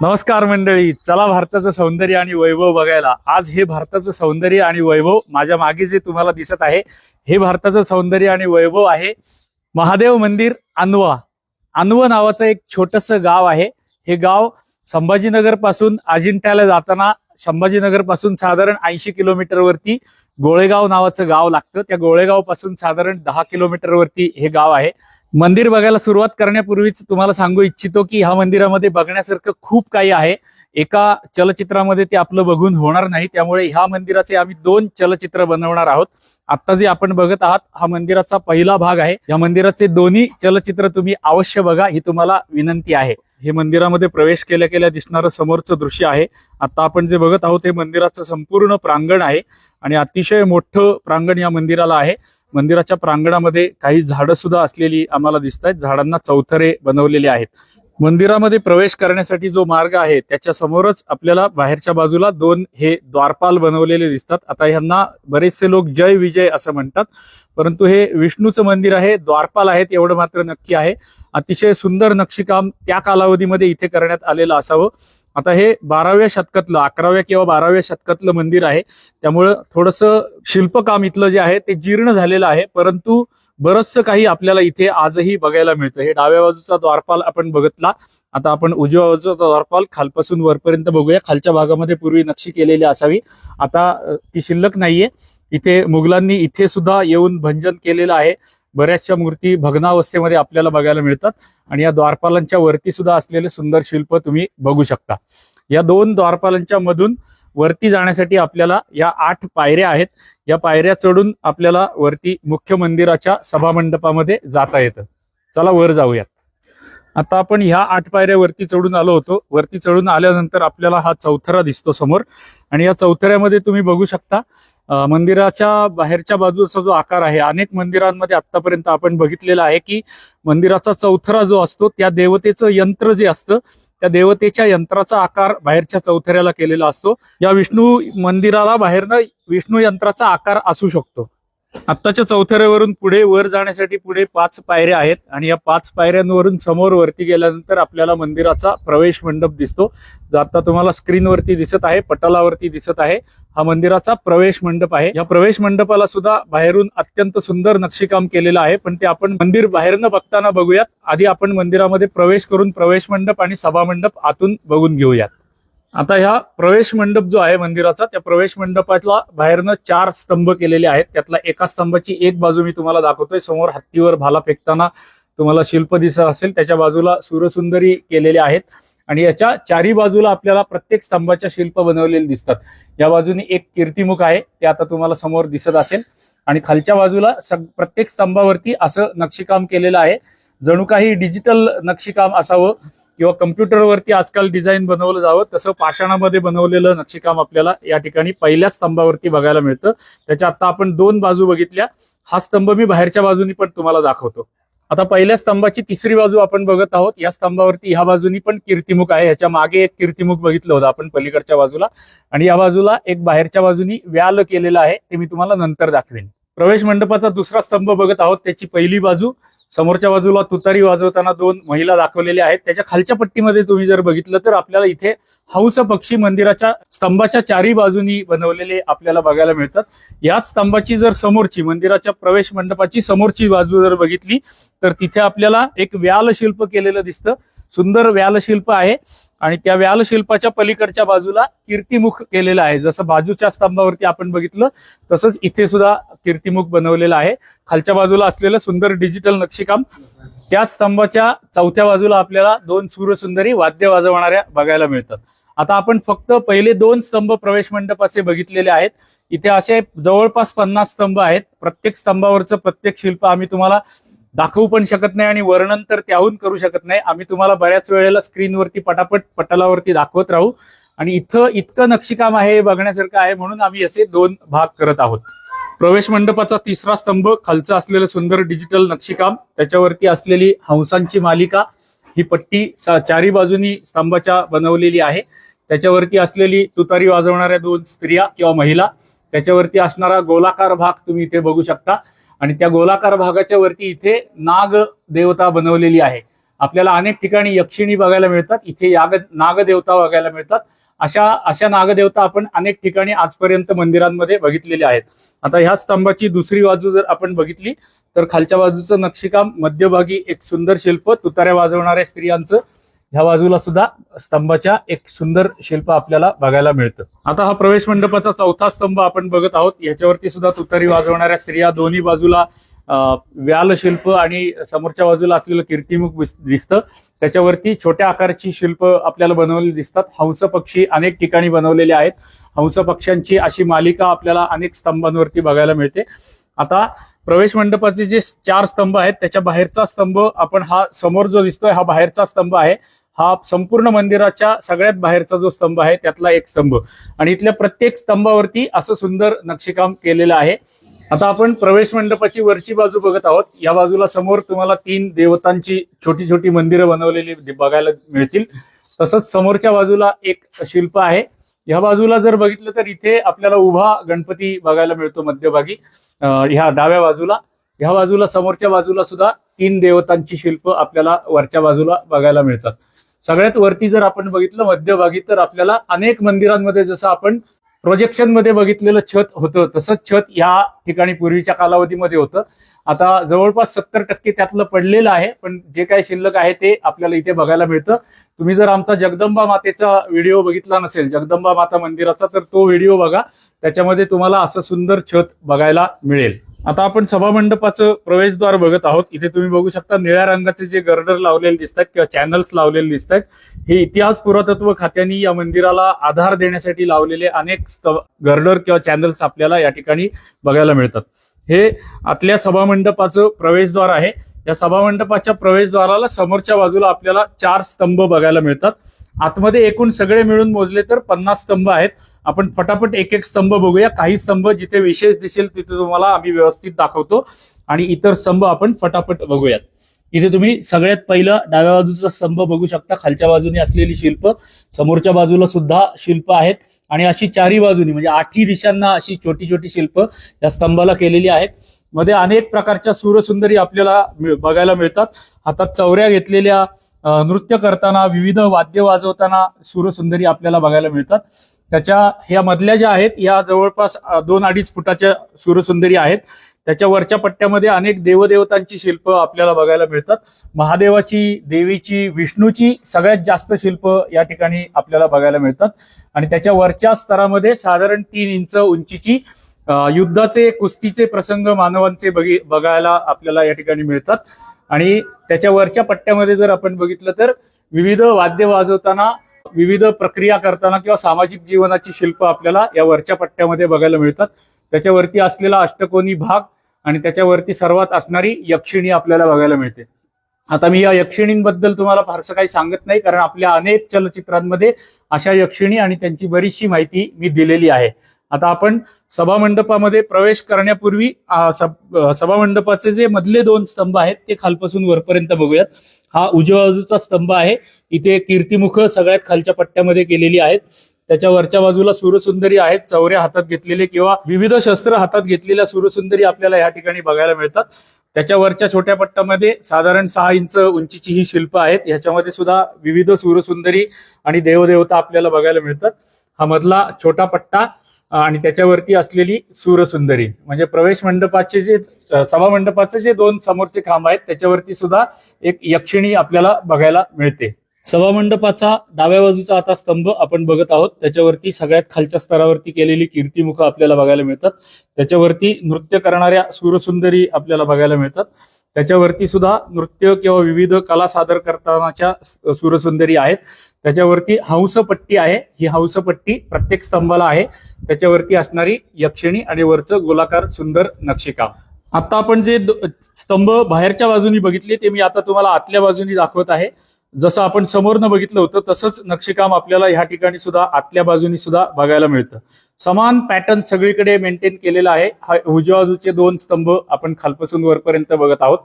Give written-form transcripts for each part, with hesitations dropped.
नमस्कार मंडळी, चला भारताचं सौंदर्य आणि वैभव बघायला. आज हे भारताचं सौंदर्य आणि वैभव माझ्या मागे जे तुम्हाला दिसत आहे हे भारताचं सौंदर्य आणि वैभव आहे महादेव मंदिर अनवा. अनव नावाचं एक छोटंसं गाव आहे. हे गाव संभाजीनगर पासून अजिंठ्याला जाताना संभाजीनगर पासून साधारण 80 किलोमीटर वरती गोळेगाव नावाचं गाव लागतं. त्या गोळेगाव पासून साधारण 10 किलोमीटर वरती हे गाव आहे. मंदिर बघायला सुरुवात करण्यापूर्वीच तुम्हाला सांगू इच्छितो की ह्या मंदिरामध्ये बघण्यासारखं खूप काही आहे. एका चलचित्रामध्ये ते आपलं बघून होणार नाही, त्यामुळे ह्या मंदिराचे आम्ही 2 चलचित्र बनवणार आहोत. आता जे आपण बघत आहात हा मंदिराचा पहिला भाग आहे. या मंदिराचे दोन्ही चलचित्र तुम्ही अवश्य बघा, ही तुम्हाला विनंती आहे. हे मंदिरामध्ये प्रवेश केल्या केल्या दिसणारं समोरचं दृश्य आहे. आता आपण जे बघत आहोत हे मंदिराचं संपूर्ण प्रांगण आहे आणि अतिशय मोठं प्रांगण या मंदिराला आहे. मंदिराच्या प्रांगणामध्ये काही झाडं सुद्धा असलेली आम्हाला दिसत आहेत. झाडांना चौथरे बनवलेले आहेत. मंदिरामध्ये प्रवेश करण्यासाठी जो मार्ग आहे त्याच्या समोरच आपल्याला बाहेरच्या बाजूला 2 हे द्वारपाल बनवलेले दिसतात. आता ह्यांना बरेचसे लोक जय विजय असं म्हणतात, परंतु हे विष्णूचं मंदिर आहे, द्वारपाल आहेत एवढं मात्र नक्की आहे. अतिशय सुंदर नक्षीकाम त्या कालावधीमध्ये इथे करण्यात आलेलं असावं. आता हे 12व्या शतकातलं 11व्या किंवा 12व्या शतकातलं मंदिर आहे, त्यामुळं थोडंसं शिल्पकाम इथलं जे आहे ते जीर्ण झालेलं आहे, परंतु बरंचसं काही आपल्याला इथे आजही बघायला मिळतं. हे डाव्या बाजूचा द्वारपाल आपण बघितला. आता आपण उजव्या बाजूचा द्वारपाल खालपासून वरपर्यंत बघूया. खालच्या भागामध्ये पूर्वी नक्षी केलेली असावी, आता ती शिल्लक नाहीये. इथे मुघलांनी इथे सुद्धा येऊन भंजन केलेलं आहे. बऱ्याचशा मूर्ती भग्नावस्थेमध्ये आपल्याला बघायला मिळतात आणि या द्वारपालांच्या वरती सुद्धा असलेले सुंदर शिल्प तुम्ही बघू शकता. या 2 द्वारपालांच्या मधून वरती जाण्यासाठी आपल्याला या 8 पायऱ्या आहेत. या पायऱ्या चढून आपल्याला वरती मुख्य मंदिराच्या सभामंडपामध्ये जाता येतं. चला वर जाऊयात. आता आपण ह्या 8 पायऱ्या वरती चढून आलो होतो. वरती चढून आल्यानंतर आपल्याला हा चौथरा दिसतो समोर आणि या चौथऱ्यामध्ये तुम्ही बघू शकता मंदिराच्या बाहेरच्या बाजूचा जो आकार आहे, अनेक मंदिरांमध्ये आतापर्यंत आपण बघितलेला आहे की मंदिराचा चौथरा जो असतो त्या देवतेचं यंत्र जे असतं त्या देवतेच्या यंत्राचा आकार बाहेरच्या चौथऱ्याला केलेला असतो. या विष्णू मंदिराला बाहेरनं विष्णू यंत्राचा आकार असू शकतो. आत्ताच्या चौथऱ्यावरून पुढे वर जाण्यासाठी पुढे 5 पायऱ्या आहेत आणि या 5 पायऱ्यांवरून समोर वरती गेल्यानंतर आपल्याला मंदिराचा प्रवेश मंडप दिसतो. जो आता तुम्हाला स्क्रीनवरती दिसत आहे, पटलावरती दिसत आहे, हा मंदिराचा प्रवेश मंडप आहे. या प्रवेश मंडपाला सुद्धा बाहेरून अत्यंत सुंदर नक्षीकाम केलेलं आहे, पण ते आपण मंदिर बाहेरनं बघताना बघूयात. आधी आपण मंदिरामध्ये प्रवेश करून प्रवेश मंडप आणि सभा मंडप आतून बघून घेऊयात. आता ह्या प्रवेश मंडप जो आहे मंदिराचा, त्या प्रवेश मंडपातला बाहेरनं 4 स्तंभ केलेले आहेत. त्यातला एका स्तंभाची एक बाजू मी तुम्हाला दाखवतोय. समोर हत्तीवर भाला फेकताना तुम्हाला शिल्प दिसत असेल, त्याच्या बाजूला सूरसुंदरी केलेले आहेत आणि याच्या 4ही बाजूला आपल्याला प्रत्येक स्तंभाच्या शिल्प बनवलेले दिसतात. या बाजूने एक कीर्तिमुख आहे, ते आता तुम्हाला समोर दिसत असेल आणि खालच्या बाजूला प्रत्येक स्तंभावरती असं नक्षीकाम केलेलं आहे, जणू काही डिजिटल नक्षीकाम असावं किंवा कम्प्युटरवरती आजकाल डिझाईन बनवलं जावं तसं पाषाणामध्ये बनवलेलं नक्षीकाम आपल्याला या ठिकाणी पहिल्या स्तंभावरती बघायला मिळतं. त्याच्या आता आपण 2 बाजू बघितल्या. हा स्तंभ मी बाहेरच्या बाजूनी पण तुम्हाला दाखवतो. आता पहिल्या स्तंभाची 3री बाजू आपण बघत आहोत. या स्तंभावरती ह्या बाजूनी पण कीर्तिमुख आहे. ह्याच्या मागे एक कीर्तिमुख बघितलं होतं आपण पलीकडच्या बाजूला आणि या बाजूला एक बाहेरच्या बाजूनी व्याल केलेला आहे, ते मी तुम्हाला नंतर दाखवेन. प्रवेश मंडपाचा 2रा स्तंभ बघत आहोत. त्याची पहिली बाजू, समोरच्या बाजूला तुतारी वाजवताना 2 महिला दाखवलेल्या आहेत. त्याच्या खालच्या पट्टीमध्ये तुम्ही जर बघितलं तर आपल्याला इथे हंस पक्षी मंदिराच्या स्तंभाच्या 4ही बाजूनी बनवलेले आपल्याला बघायला मिळतात. याच स्तंभाची जर समोरची मंदिराच्या प्रवेश मंडपाची समोरची बाजू जर बघितली तर तिथे आपल्याला एक व्याल शिल्प केलेलं दिसतं. सुंदर व्याल शिल्प आहे आणि त्या व्याल शिल्पाच्या पलीकडच्या बाजूला कीर्तिमुख केलेलं आहे. जसं बाजूच्या स्तंभावरती आपण बघितलं तसंच इथे सुद्धा कीर्तिमुख बनवलेलं आहे. खालच्या बाजूला असलेलं सुंदर डिजिटल नक्षीकाम. त्याच स्तंभाच्या 4थ्या बाजूला आपल्याला 2 सूरसुंदरी वाद्य वाजवणाऱ्या बघायला मिळतात. आता आपण फक्त पहिले 2 स्तंभ प्रवेश मंडपाचे बघितलेले आहेत. इथे असे जवळपास 50 स्तंभ आहेत. प्रत्येक स्तंभावरचं प्रत्येक शिल्प आम्ही तुम्हाला दाखवू पण शकत नाही आणि वर्णन तर त्याहून करू शकत नाही. आम्ही तुम्हाला बऱ्याच वेळेला स्क्रीनवरती पटापट पटलावरती दाखवत राहू आणि इथं इतकं नक्षीकाम आहे, बघण्यासारखं आहे, म्हणून आम्ही याचे 2 भाग करत आहोत. प्रवेश मंडपाचा 3रा स्तंभ, खालचं असलेलं सुंदर डिजिटल नक्षीकाम, त्याच्यावरती असलेली हंसांची मालिका, ही पट्टी 4ही बाजूनी स्तंभाच्या बनवलेली आहे. त्याच्यावरती असलेली तुतारी वाजवणाऱ्या 2 स्त्रिया किंवा महिला, त्याच्यावरती असणारा गोलाकार भाग तुम्ही इथे बघू शकता आणि त्या गोलाकार भागाच्या वरती इथे नाग देवता बनवलेली आहे. आपल्याला अनेक ठिकाणी यक्षिणी बघायला मिळतात, इथे नागदेवता बघायला मिळतात. अशा नागदेवता आपण अनेक ठिकाणी आजपर्यंत मंदिरांमध्ये बघितलेल्या आहेत. आता ह्या स्तंभाची दुसरी बाजू जर आपण बघितली तर खालच्या बाजूचं नक्षीकाम, मध्यभागी एक सुंदर शिल्प तुताऱ्या वाजवणाऱ्या स्त्रियांचं, ह्या बाजूला सुद्धा स्तंभाच्या एक सुंदर शिल्प आपल्याला बघायला मिळतं. आता हा प्रवेश मंडपाचा चौथा स्तंभ आपण बघत आहोत. याच्यावरती सुद्धा तुतारी वाजवणाऱ्या स्त्रिया, दोन्ही बाजूला व्याल शिल्प आणि समोरच्या बाजूला असलेलं कीर्तिमुख दिसतं. त्याच्यावरती छोट्या आकाराची शिल्प आपल्याला बनवलेली दिसतात. हंस पक्षी अनेक ठिकाणी बनवलेले आहेत. हंस पक्ष्यांची अशी मालिका आपल्याला अनेक स्तंभांवरती बघायला मिळते. आता प्रवेश मंडपाचे जे 4 स्तंभ आहेत त्याच्या बाहेरचा स्तंभ आपण, हा समोर जो दिसतोय हा बाहेरचा स्तंभ आहे. हा संपूर्ण मंदिराच्या सगळ्यात बाहेरचा जो स्तंभ आहे त्यातला एक स्तंभ, आणि इथल्या प्रत्येक स्तंभावरती असं सुंदर नक्षीकाम केलेलं आहे. आता आपण प्रवेश मंडपाची वरची बाजू बघत आहोत. या बाजूला समोर तुम्हाला 3 देवतांची छोटी छोटी मंदिरं बनवलेली बघायला मिळतील. तसंच समोरच्या बाजूला एक शिल्प आहे. ह्या बाजूला जर बघितलं तर इथे आपल्याला उभा गणपती बघायला मिळतो मध्यभागी, ह्या डाव्या बाजूला. ह्या बाजूला समोरच्या बाजूला सुद्धा 3 देवतांची शिल्प आपल्याला वरच्या बाजूला बघायला मिळतात. सगळ्यात वरती जर आपण बघितलं मध्यभागी तर आपल्याला अनेक मंदिरांमध्ये जसं आपण प्रोजेक्शन मध्ये बघितलेलं छत होतं तसंच छत या ठिकाणी पूर्वीच्या कालावधीमध्ये होतं. आता जवळपास 70% त्यातलं पडलेलं आहे, पण जे काही शिल्लक आहे ते आपल्याला इथे बघायला मिळतं. तुम्ही जर आमचा जगदंबा मातेचा व्हिडिओ बघितला नसेल, जगदंबा माता मंदिराचा, तर तो व्हिडिओ बघा. त्याच्यामध्ये तुम्हाला असं सुंदर छत बघायला मिळेल. आता आपण सभामंडपाचं प्रवेशद्वार बघत आहोत. इथे तुम्ही बघू शकता निळ्या रंगाचे जे गर्डर लावलेले दिसतात किंवा चॅनल्स लावलेले दिसतात, हे इतिहास पुरातत्व खात्याने या मंदिराला आधार देण्यासाठी लावलेले अनेक गर्डर किंवा चॅनल्स आपल्याला या ठिकाणी बघायला मिळतात. हे आतल्या सभामंडपाचं प्रवेशद्वार आहे. या सभामंडपाच्या प्रवेशद्वाराला समोरच्या बाजूला आपल्याला 4 स्तंभ बघायला मिळतात. आतमध्ये एकूण सगळे मिळून मोजले तर 50 स्तंभ आहेत. आपण पटापट एक एक स्तंभ बघूया. काही स्तंभ जिथे विशेष दिसेल तिथे तुम्हाला आम्ही व्यवस्थित दाखवतो आणि इतर स्तंभ आपण फटाफट बघूयात. इथे तुम्ही सगळ्यात पहिलं डाव्या बाजूचा स्तंभ बघू शकता. खालच्या बाजूने असलेली शिल्प, समोरच्या बाजूला सुद्धा शिल्प आहेत आणि अशी 4ही बाजूनी म्हणजे 8ही दिशांना अशी छोटी छोटी शिल्प या स्तंभाला केलेली आहेत. मध्ये अनेक प्रकारच्या सूरसुंदरी आपल्याला बघायला मिळतात. हातात चौऱ्या घेतलेल्या, नृत्य करताना, विविध वाद्य वाजवताना सूरसुंदरी आपल्याला बघायला मिळतात. त्याच्या ह्या मधल्या ज्या आहेत या जवळपास 2-2.5 फुटाच्या सूरसुंदरी आहेत. त्याच्या वरच्या पट्ट्यामध्ये अनेक देवदेवतांची शिल्प आपल्याला बघायला मिळतात. महादेवाची, देवीची, विष्णूची सगळ्यात जास्त शिल्प या ठिकाणी आपल्याला बघायला मिळतात. आणि त्याच्या वरच्या स्तरामध्ये साधारण 3 इंच उंचीची युद्धाचे, कुस्तीचे प्रसंग मानवांचे बघायला आपल्याला या ठिकाणी मिळतात. आणि त्याच्या वरच्या पट्ट्यामध्ये जर आपण बघितलं तर विविध वाद्य वाजवताना, विविध प्रक्रिया करताना किंवा सामाजिक जीवनाची शिल्प आपल्याला या वरच्या पट्ट्यामध्ये बघायला मिळतात. त्याच्यावरती असलेला अष्टकोनी भाग आणि त्याच्यावरती सर्वात असणारी यक्षिणी आपल्याला बघायला मिळते. आता मी या यक्षिणींबद्दल तुम्हाला फारसं काही सांगत नाही, कारण आपल्या अनेक चलचित्रांमध्ये अशा यक्षिणी आणि त्यांची बरीचशी माहिती मी दिलेली आहे. आता आपण सभामंडपामध्ये प्रवेश करण्यापूर्वी सभामंडपाचे जे मधले 2 स्तंभ आहेत ते खालपासून वरपर्यंत बघूयात. हा उजव्या बाजूचा स्तंभ आहे. इथे कीर्तिमुख सगळ्यात खालच्या पट्ट्यामध्ये केलेली आहेत. त्याच्या वरच्या बाजूला सूरसुंदरी आहेत. चौऱ्या हातात घेतलेले किंवा विविध शस्त्र हातात घेतलेल्या सूरसुंदरी आपल्याला या ठिकाणी बघायला मिळतात. त्याच्या वरच्या छोट्या पट्ट्यामध्ये साधारण 6 इंच उंचीची ही शिल्प आहेत. ह्याच्यामध्ये सुद्धा विविध सूरसुंदरी आणि देवदेवता आपल्याला बघायला मिळतात. हा मधला छोटा पट्टा आणि त्याच्यावरती असलेली सूरसुंदरी म्हणजे प्रवेश मंडपाचे जे सभामंडपाचे जे 2 समोरचे खांब आहेत त्याच्यावरती सुद्धा एक यक्षिणी आपल्याला बघायला मिळते. सभामंडपाचा डाव्या बाजूचा आता स्तंभ आपण बघत आहोत. त्याच्यावरती सगळ्यात खालच्या स्तरावरती केलेली कीर्तिमुख आपल्याला बघायला मिळतात. त्याच्यावरती नृत्य करणाऱ्या सूरसुंदरी आपल्याला बघायला मिळतात. त्याच्यावरती सुद्धा नृत्य किंवा विविध कला सादर करतानाच्या सूरसुंदरी आहेत. त्याच्यावरती हंसपट्टी आहे. ही हंसपट्टी प्रत्येक स्तंभाला आहे. त्याच्यावरती असणारी यक्षिणी आणि वरचं गोलाकार सुंदर नक्षीकाम. आता आपण जे स्तंभ बाहेरच्या बाजूनी बघितले ते मी आता तुम्हाला आतल्या बाजूनी दाखवत आहे. जसं आपण समोरनं बघितलं होतं तसंच नक्षीकाम आपल्याला ह्या ठिकाणी सुद्धा आतल्या बाजूनी सुद्धा बघायला मिळतं. समान पॅटर्न सगळीकडे मेंटेन केलेला आहे. हा उजव्या बाजूचे 2 स्तंभ आपण खालपासून वरपर्यंत बघत आहोत.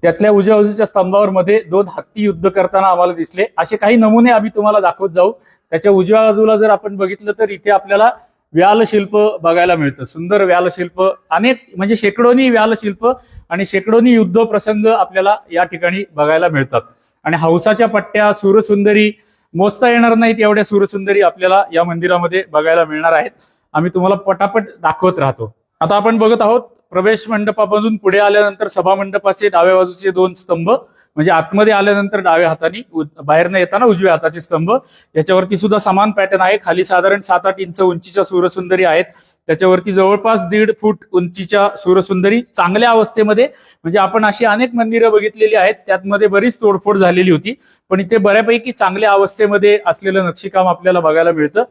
त्यातल्या उजव्या बाजूच्या स्तंभावर मध्ये 2 हत्ती युद्ध करताना आम्हाला दिसले. असे काही नमुने आम्ही तुम्हाला दाखवत जाऊ. त्याच्या उजव्या बाजूला जर आपण बघितलं तर इथे आपल्याला व्यालशिल्प बघायला मिळतं. सुंदर व्यालशिल्प, अनेक म्हणजे शेकडोनी व्यालशिल्प आणि शेकडोनी युद्ध प्रसंग आपल्याला या ठिकाणी बघायला मिळतात. आणि हौसाच्या पट्ट्या, सूरसुंदरी मोजता येणार नाहीत एवढ्या सूरसुंदरी आपल्याला या मंदिरामध्ये बघायला मिळणार आहेत. आम्ही तुम्हाला पटापट दाखवत राहतो. आता आपण बघत आहोत प्रवेश मंडपामधून पुढे आल्यानंतर सभा मंडपाचे डाव्या बाजूचे 2 स्तंभ, म्हणजे आतमध्ये आल्यानंतर डाव्या हाताने, बाहेरनं येताना उजव्या हाताचे स्तंभ. याच्यावरती सुद्धा समान पॅटर्न आहे. खाली साधारण 7-8 इंच उंचीच्या सूरसुंदरी आहेत. त्याच्यावरती जवळपास 1.5 फूट उंचीच्या सूरसुंदरी चांगल्या अवस्थेमध्ये, म्हणजे आपण अशी अनेक मंदिरं बघितलेली आहेत त्यामध्ये बरीच तोडफोड झालेली होती, पण इथे बऱ्यापैकी चांगल्या अवस्थेमध्ये असलेलं नक्षीकाम आपल्याला बघायला मिळतं.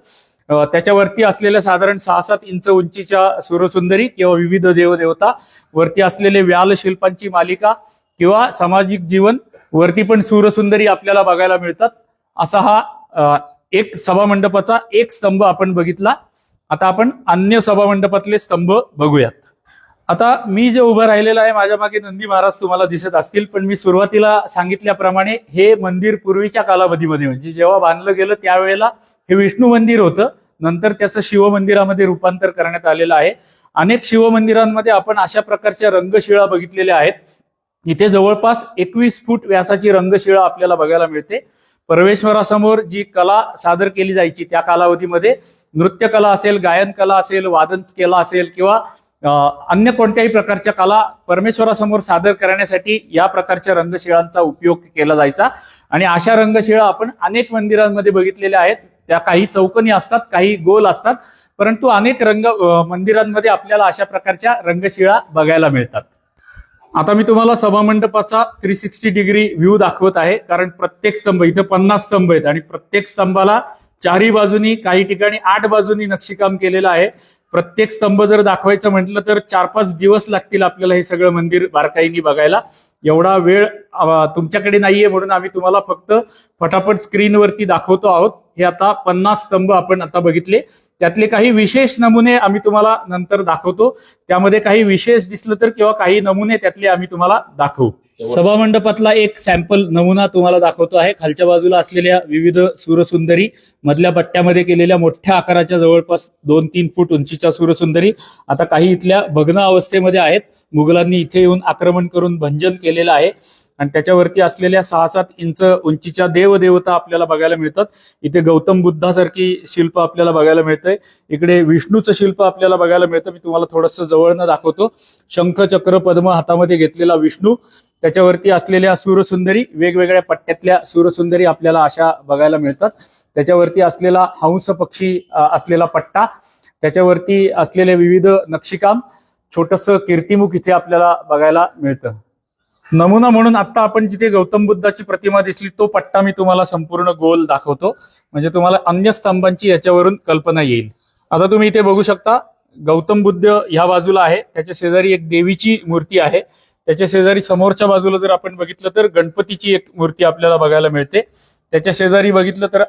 त्याच्यावरती असलेल्या साधारण 6-7 इंच उंचीच्या सूरसुंदरी किंवा विविध देवदेवता, वरती असलेले व्याल शिल्पांची मालिका किंवा सामाजिक जीवन, वरती पण सूरसुंदरी आपल्याला बघायला मिळतात. असा हा एक सभामंडपाचा एक स्तंभ आपण बघितला. आता आपण अन्य सभामंडपातले स्तंभ बघूयात. आता मी जे उभं राहिलेलं आहे, माझ्या मागे नंदी महाराज तुम्हाला दिसत असतील, पण मी सुरुवातीला सांगितल्याप्रमाणे हे मंदिर पूर्वीच्या कालावधीमध्ये, म्हणजे जेव्हा बांधलं गेलं त्यावेळेला हे विष्णू मंदिर होतं. नंतर त्याचं शिव मंदिरामध्ये रूपांतर करण्यात आलेलं आहे. अनेक शिव मंदिरांमध्ये आपण अशा प्रकारच्या रंगशिळा बघितलेल्या आहेत. इथे जवळपास 21 फूट व्यासाची रंगशिळा आपल्याला बघायला मिळते. परमेश्वरासमोर जी कला सादर केली जायची त्या कालावधीमध्ये, नृत्य कला असेल, गायन कला असेल, वादन कला असेल किंवा अन्य कोणत्याही प्रकारच्या कला परमेश्वरासमोर सादर करण्यासाठी या प्रकारच्या रंगशिळांचा उपयोग केला जायचा. आणि अशा रंगशिळा आपण अनेक मंदिरांमध्ये बघितलेल्या आहेत. त्या काही चौकोनी असतात, काही गोल असतात, परंतु अनेक मंदिरांमध्ये आपल्याला अशा प्रकारच्या रंगशिळा बघायला मिळतात. आता मी तुम्हाला सभामंडपाचा 360 डिग्री व्ह्यू दाखवत आहे, कारण प्रत्येक स्तंभ, इथे 50 स्तंभ आहेत आणि प्रत्येक स्तंभाला 4ही बाजूनी, काही ठिकाणी 8 बाजूनी नक्षीकाम केलेलं आहे. प्रत्येक स्तंभ जर दाखवायचं म्हटलं तर 4-5 दिवस लागतील आपल्याला हे सगळं मंदिर बारकाईने बघायला. एवढा वेळ तुमच्याकडे नाहीये, म्हणून आम्ही तुम्हाला फक्त फटाफट स्क्रीनवरती दाखवतो आहोत. हे आता 50 स्तंभ आपण आता बघितले. त्यातले काही विशेष नमुने आम्ही तुम्हाला नंतर दाखवतो. त्यामध्ये काही विशेष दिसलं तर किंवा काही नमुने त्यातले आम्ही तुम्हाला दाखवू. सभामंडपातला एक सॅम्पल नमुना तुम्हाला दाखवतो आहे. खालच्या बाजूला असलेल्या विविध सूरसुंदरी, मधल्या पट्ट्यामध्ये केलेल्या मोठ्या आकाराच्या जवळपास 2-3 फूट उंचीच्या सूरसुंदरी आता काही इथल्या भग्न अवस्थेमध्ये आहेत. मुघलांनी इथे येऊन आक्रमण करून भंजन केलेलं आहे. आणि त्याच्यावरती असलेल्या 6-7 इंच उंचीच्या देवदेवता आपल्याला बघायला मिळतात. इथे गौतम बुद्धासारखी शिल्प आपल्याला बघायला मिळतंय. इकडे विष्णूचं शिल्प आपल्याला बघायला मिळतं. मी तुम्हाला थोडंसं जवळनं दाखवतो. शंख, चक्र, पद्म हातामध्ये घेतलेला विष्णू, त्याच्यावरती असलेल्या सूरसुंदरी, वेगवेगळ्या पट्ट्यातल्या सूरसुंदरी आपल्याला अशा बघायला मिळतात. त्याच्यावरती असलेला हंस पक्षी असलेला पट्टा, त्याच्यावरती असलेले विविध नक्षीकाम, छोटंसं कीर्तिमुख इथे आपल्याला बघायला मिळतं. नमुना म्हणून आता आपण जिथे गौतम बुद्धाची प्रतिमा दिसली तो पट्टा मी तुम्हाला संपूर्ण गोल दाखवतो, म्हणजे तुम्हाला अन्य स्तंभांची याच्यावरून कल्पना येईल. आता तुम्ही इथे बघू शकता, गौतम बुद्ध ह्या बाजूला आहे, त्याच्या शेजारी एक देवीची मूर्ती आहे. त्याच्या शेजारी समोरच्या बाजूला जर आपण बघितलं तर गणपतीची एक मूर्ती आपल्याला बघायला मिळते. त्याच्या शेजारी बघितलं तर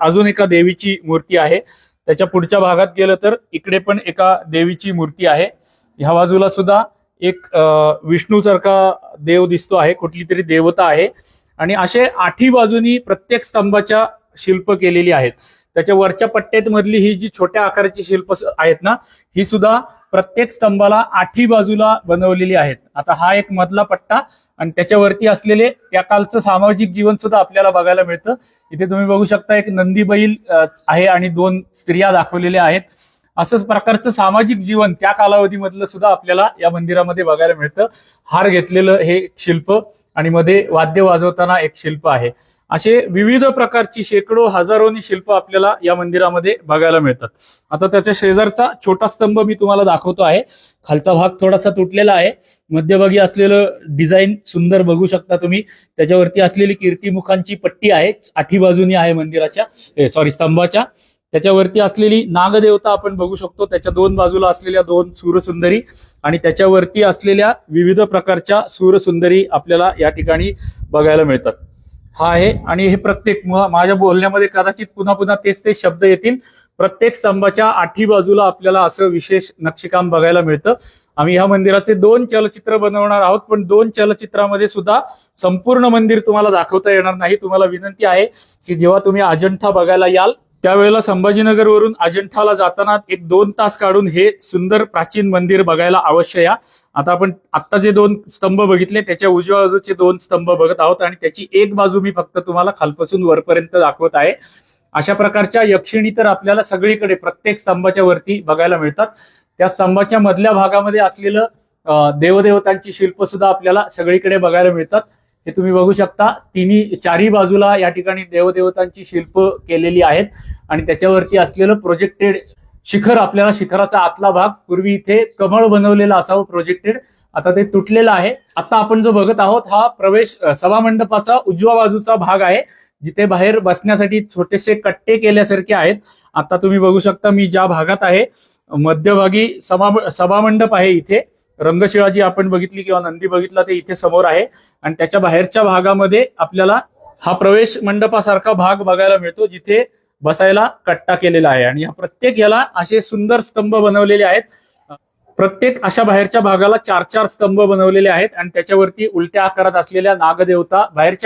अजून एका देवीची मूर्ती आहे. त्याच्या पुढच्या भागात गेलं तर इकडे पण एका देवीची मूर्ती आहे. ह्या बाजूला सुद्धा एक विष्णूसारखा देव दिसतो आहे, कुठली तरी देवता आहे. आणि असे 8ही बाजूनी प्रत्येक स्तंभाच्या शिल्प केलेली आहेत. त्याच्या वरच्या पट्ट्यात मधली ही जी छोट्या आकाराची शिल्प आहेत ना, ही सुद्धा प्रत्येक स्तंभाला 8ही बाजूला बनवलेली आहेत. आता हा एक मधला पट्टा आणि त्याच्यावरती असलेले त्या कालचं सामाजिक जीवन सुद्धा आपल्याला बघायला मिळतं. इथे तुम्ही बघू शकता एक नंदी बैल आहे आणि 2 स्त्रिया दाखवलेल्या आहेत. असंच प्रकारचं सामाजिक जीवन त्या कालावधीमधलं सुद्धा आपल्याला या मंदिरामध्ये बघायला मिळतं. हार घेतलेलं हे शिल्प आणि मध्ये वाद्य वाजवताना एक शिल्प आहे. असे विविध प्रकारची शेकडो हजारोनी शिल्प आपल्याला या मंदिरामध्ये बघायला मिळतात. आता त्याच्या शेजारचा छोटा स्तंभ मी तुम्हाला दाखवतो आहे. खालचा भाग थोडासा तुटलेला आहे. मध्यभागी असलेलं डिझाईन सुंदर बघू शकता तुम्ही. त्याच्यावरती असलेली कीर्तिमुखांची पट्टी आहे, 8ही बाजूनी आहे मंदिराच्या, स्तंभाच्या. त्याच्यावरती असलेली नागदेवता आपण बघू शकतो. त्याच्या 2 बाजूला असलेल्या 2 सूरसुंदरी आणि त्याच्यावरती असलेल्या विविध प्रकारच्या सूरसुंदरी आपल्याला या ठिकाणी बघायला मिळतात. हा आहे. आणि हे प्रत्येक, माझ्या बोलण्यामध्ये कदाचित पुन्हा पुन्हा तेच शब्द येतील. प्रत्येक स्तंभाच्या 8ही बाजूला आपल्याला असं विशेष नक्षीकाम बघायला मिळतं. आम्ही ह्या मंदिराचे 2 चलचित्र बनवणार आहोत, पण 2 चलचित्रामध्ये सुद्धा संपूर्ण मंदिर तुम्हाला दाखवता येणार नाही. तुम्हाला विनंती आहे की जेव्हा तुम्ही अजंठा बघायला याल त्यावेळेला संभाजीनगरवरून अजिंठाला जाताना एक 2 तास काढून हे सुंदर प्राचीन मंदिर बघायला अवश्य या. आता आपण आत्ता जे 2 स्तंभ बघितले त्याच्या उजव्या बाजूचे 2 स्तंभ बघत आहोत आणि त्याची एक बाजू मी फक्त तुम्हाला खालपासून वरपर्यंत दाखवत आहे. अशा प्रकारच्या यक्षिणी तर आपल्याला सगळीकडे प्रत्येक स्तंभाच्या वरती बघायला मिळतात. त्या स्तंभाच्या मधल्या भागामध्ये असलेलं देवदेवतांची शिल्प सुद्धा आपल्याला सगळीकडे बघायला मिळतात. हे तुम्ही बघू शकता, चारही बाजूला या ठिकाणी देवदेवतांची शिल्प केलेली आहेत आणि त्याच्यावरती असलेलं प्रोजेक्टेड शिखर, आपल्याला शिखराचा आतला भाग, पूर्वी इथे कमळ बनवलेला असावं प्रोजेक्टेड, आता ते तुटलेलं आहे. आता आपण जो बघत आहोत हा प्रवेश सभामंडपाचा उजव्या बाजूचा भाग आहे, जिथे बाहेर बसण्यासाठी छोटेसे कट्टे केल्यासारखे आहेत. आता तुम्ही बघू शकता मी ज्या भागात आहे, मध्यभागी सभामंडप आहे. इथे रंगशिळा जी आपण बघितली किंवा नंदी बघितला ते इथे समोर आहे आणि त्याच्या बाहेरच्या भागामध्ये आपल्याला हा प्रवेश मंडपासारखा भाग बघायला मिळतो, जिथे बसायला कट्टा केलेला आहे. आणि प्रत्येक याला असे सुंदर स्तंभ बनवलेले आहेत. प्रत्येक अशा बाहेरच्या भागाला 4-4 स्तंभ बनवलेले आहेत आणि त्याच्यावरती उलट्या आकारात असलेल्या नागदेवता,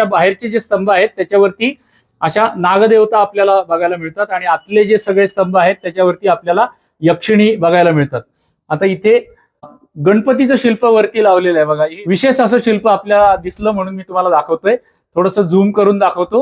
बाहेरचे जे स्तंभ आहेत त्याच्यावरती अशा नागदेवता आपल्याला बघायला मिळतात आणि आतले जे सगळे स्तंभ आहेत त्याच्यावरती आपल्याला यक्षिणी बघायला मिळतात. आता इथे गणपतीचं शिल्प वरती लावलेलं आहे बघा. विशेष असं शिल्प आपल्याला दिसलं म्हणून मी तुम्हाला दाखवतोय. थोडंसं झूम करून दाखवतो.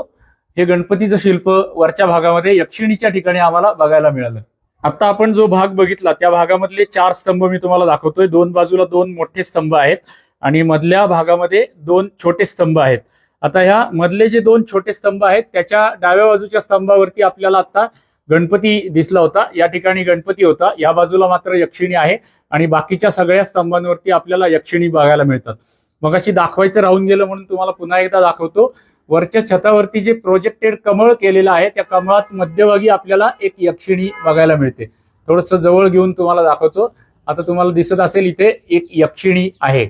हे गणपतीचं शिल्प वरच्या भागामध्ये यक्षिणीच्या ठिकाणी आम्हाला बघायला मिळालं. आता आपण जो भाग बघितला त्या भागामधले 4 स्तंभ मी तुम्हाला दाखवतोय. 2 बाजूला 2 मोठे स्तंभ आहेत आणि मधल्या भागामध्ये 2 छोटे स्तंभ आहेत. आता ह्या मधले जे 2 छोटे स्तंभ आहेत त्याच्या डाव्या बाजूच्या स्तंभावरती आपल्याला आता गणपती दिसला होता. या ठिकाणी गणपती होता, या बाजूला मात्र यक्षिणी आहे आणि बाकीच्या सगळ्या स्तंभांवरती आपल्याला यक्षिणी बघायला मिळतात. मग अशी दाखवायचं राहून गेलं म्हणून तुम्हाला पुन्हा एकदा दाखवतो. वरच्या छतावरती जे प्रोजेक्टेड कमळ केलेलं आहे त्या कमळात मध्यभागी आपल्याला एक यक्षिणी बघायला मिळते. थोडंसं जवळ घेऊन तुम्हाला दाखवतो. आता तुम्हाला दिसत असेल इथे एक यक्षिणी आहे.